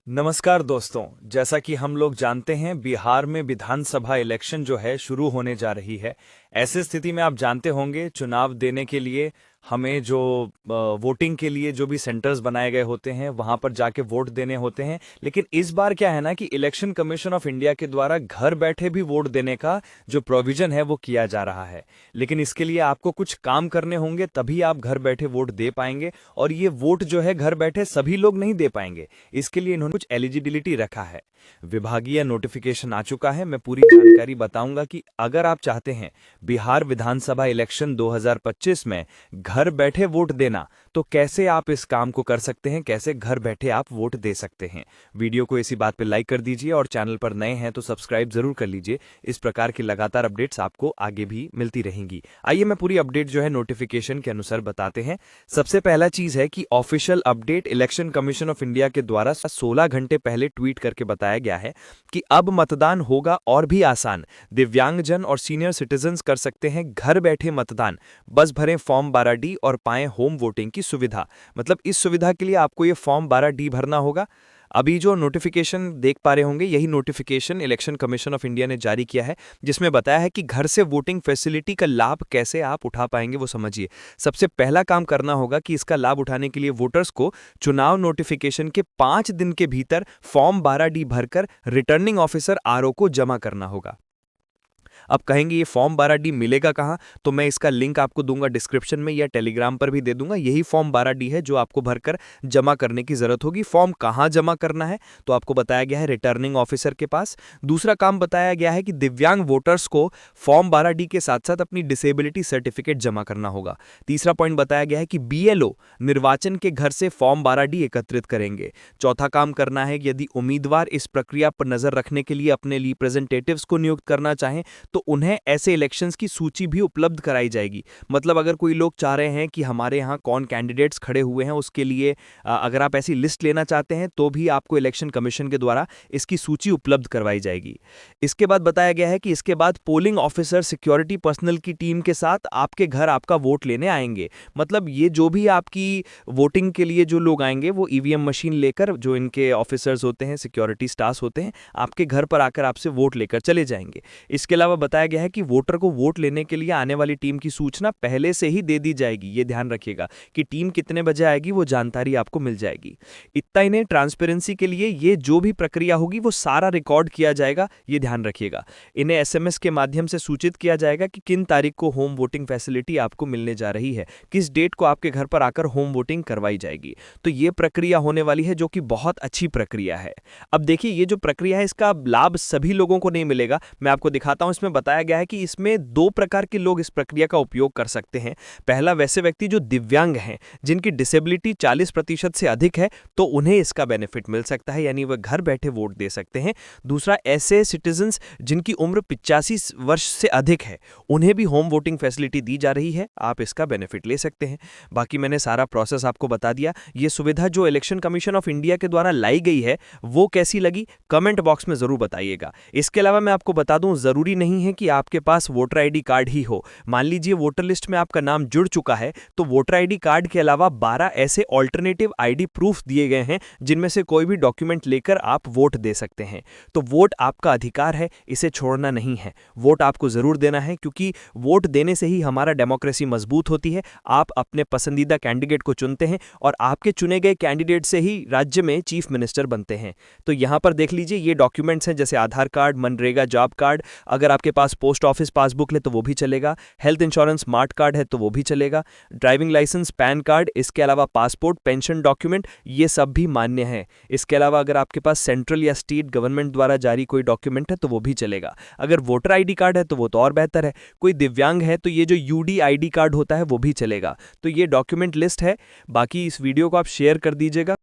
नमस्कार दोस्तों। जैसा कि हम लोग जानते हैं, बिहार में विधानसभा इलेक्शन जो है शुरू होने जा रही है। ऐसी स्थिति में आप जानते होंगे, चुनाव देने के लिए हमें जो वोटिंग के लिए जो भी सेंटर्स बनाए गए होते हैं वहां पर जाके वोट देने होते हैं। लेकिन इस बार क्या है ना कि इलेक्शन कमीशन ऑफ इंडिया के द्वारा घर बैठे भी वोट देने का जो प्रोविजन है वो किया जा रहा है। लेकिन इसके लिए आपको कुछ काम करने होंगे, तभी आप घर बैठे वोट दे पाएंगे। और ये वोट जो है घर बैठे सभी लोग नहीं दे पाएंगे। इसके लिए इन्होंने कुछ एलिजिबिलिटी रखा है। विभागीय नोटिफिकेशन आ चुका है। मैं पूरी जानकारी बताऊंगा कि अगर आप चाहते हैं बिहार विधानसभा इलेक्शन 2025 में घर बैठे वोट देना, तो कैसे आप इस काम को कर सकते हैं, कैसे घर बैठे आप वोट दे सकते हैं। वीडियो को इसी बात पे लाइक कर दीजिए और चैनल पर नए हैं तो सब्सक्राइब जरूर कर लीजिए। इस प्रकार की लगातार अपडेट्स आपको आगे भी मिलती रहेंगी। आइए मैं पूरी अपडेट जो है नोटिफिकेशन के अनुसार बताते हैं। सबसे पहला चीज है कि official update election commission of India के द्वारा 16 घंटे पहले ट्वीट करके बताया गया है कि अब मतदान होगा और भी आसान। दिव्यांगजन और सीनियर सिटीजन्स कर सकते हैं घर बैठे मतदान। बस भरें फॉर्म 12D और पाएं होम वोटिंग की सुविधा। मतलब इस सुविधा के लिए आपको ये फॉर्म 12D भरना होगा। अभी जो नोटिफिकेशन देख पा रहे होंगे, यही notification election commission of India ने जारी किया है, जिसमें बताया है कि घर से वोटिंग फैसिलिटी का लाभ कैसे आप उठा पाएंगे वो समझिए। सबसे पहला काम करना होगा कि इसका लाभ उठाने के लिए वोटर्स को चुनाव नोटिफिकेशन के 5 दिन के भीतर फॉर्म 12D भरकर रिटर्निंग ऑफिसर RO को जमा करना होगा। अब कहेंगे ये फॉर्म 12D मिलेगा कहाँ, तो मैं इसका लिंक आपको दूंगा डिस्क्रिप्शन में या टेलीग्राम पर भी दे दूंगा। यही फॉर्म 12D है जो आपको भरकर जमा करने की जरूरत होगी। फॉर्म कहाँ जमा करना है, तो आपको बताया गया है रिटर्निंग ऑफिसर के पास। दूसरा काम बताया गया है कि दिव्यांग वोटर्स को फॉर्म 12D के साथ साथ अपनी डिसेबिलिटी सर्टिफिकेट जमा करना होगा। तीसरा पॉइंट बताया गया है कि BLO निर्वाचन के घर से फॉर्म 12D एकत्रित करेंगे। चौथा काम करना है, यदि उम्मीदवार इस प्रक्रिया पर नजर रखने के लिए अपने रिप्रेजेंटेटिव्स को नियुक्त करना चाहें तो उन्हें ऐसे इलेक्शंस की सूची भी उपलब्ध कराई जाएगी। मतलब अगर कोई लोग चाह रहे हैं कि हमारे यहाँ कौन कैंडिडेट्स खड़े हुए हैं, उसके लिए अगर आप ऐसी लिस्ट लेना चाहते हैं तो भी आपको इलेक्शन कमीशन के द्वारा इसकी सूची उपलब्ध करवाई जाएगी। इसके बाद बताया गया है कि इसके बाद पोलिंग ऑफिसर सिक्योरिटी पर्सनल की टीम के साथ आपके घर आपका वोट लेने आएंगे। मतलब ये जो भी आपकी वोटिंग के लिए जो लोग आएंगे वो EVM मशीन लेकर, जो इनके ऑफिसर्स होते हैं, सिक्योरिटी स्टाफ होते हैं, आपके घर पर आकर आपसे वोट लेकर चले जाएंगे। इसके अलावा बताया गया है कि वोटर को वोट लेने के लिए आने वाली टीम की सूचना पहले से ही दे दी जाएगी। ये ध्यान रखिएगा कि टीम कितने बजे आएगी, वो जानकारी आपको मिल जाएगी। इतना ही नहीं, ट्रांसपेरेंसी के लिए ये जो भी प्रक्रिया होगी वो सारा रिकॉर्ड किया जाएगा, ये ध्यान रखिएगा। इन्हें SMS के माध्यम से सूचित किया जाएगा कि किन तारीख को होम वोटिंग फैसिलिटी आपको मिलने जा रही है, किस डेट को आपके घर पर आकर होम वोटिंग करवाई जाएगी। तो ये प्रक्रिया होने वाली है, जो कि बहुत अच्छी प्रक्रिया है। अब देखिए, ये जो प्रक्रिया है इसका लाभ सभी लोगों को नहीं मिलेगा। मैं आपको दिखाता हूं। इसमें बताया गया है कि इसमें 2 प्रकार के लोग इस प्रक्रिया का उपयोग कर सकते हैं। पहला, वैसे व्यक्ति जो दिव्यांग हैं, जिनकी डिसेबिलिटी 40% से अधिक है, तो उन्हें इसका बेनिफिट मिल सकता है, यानी वह घर बैठे वोट दे सकते हैं। दूसरा, ऐसे सिटीजन्स जिनकी उम्र 85 वर्ष से अधिक है, उन्हें भी होम वोटिंग फैसिलिटी दी जा रही है, आप इसका बेनिफिट ले सकते हैं। बाकी मैंने सारा प्रोसेस आपको बता दिया। ये सुविधा जो इलेक्शन कमीशन ऑफ इंडिया के द्वारा लाई गई है वो कैसी लगी, कमेंट बॉक्स में जरूर बताइएगा। इसके अलावा मैं आपको बता दूं, जरूरी नहीं है कि आपके पास वोटर ID कार्ड ही हो। मान लीजिए वोटर लिस्ट में आपका नाम जुड़ चुका है, तो वोटर ID कार्ड के अलावा 12 ऐसे ऑल्टरनेटिव ID प्रूफ दिए गए हैं, जिनमें से कोई भी डॉक्यूमेंट लेकर आप वोट दे सकते हैं। तो वोट आपका अधिकार है, इसे छोड़ना नहीं है। वोट आपको जरूर देना है, क्योंकि वोट देने से ही हमारा डेमोक्रेसी मजबूत होती है। आप अपने पसंदीदा कैंडिडेट को चुनते हैं और आपके चुने गए कैंडिडेट से ही राज्य में चीफ मिनिस्टर बनते हैं। तो यहां पर देख लीजिए, ये डॉक्यूमेंट्स हैं, जैसे आधार कार्ड, मनरेगा जॉब कार्ड, अगर आपके पास पोस्ट ऑफिस पासबुक है तो वो भी चलेगा, हेल्थ इंश्योरेंस स्मार्ट कार्ड है तो वो भी चलेगा, ड्राइविंग लाइसेंस, पैन कार्ड, इसके अलावा पासपोर्ट, पेंशन डॉक्यूमेंट, ये सब भी मान्य है। इसके अलावा अगर आपके पास सेंट्रल या स्टेट गवर्नमेंट द्वारा जारी कोई डॉक्यूमेंट है तो वो भी चलेगा। अगर वोटर ID कार्ड है तो वो तो और बेहतर है। कोई दिव्यांग है तो ये जो UDID कार्ड होता है वो भी चलेगा। तो ये डॉक्यूमेंट लिस्ट है। बाकी इस वीडियो को आप शेयर कर दीजिएगा।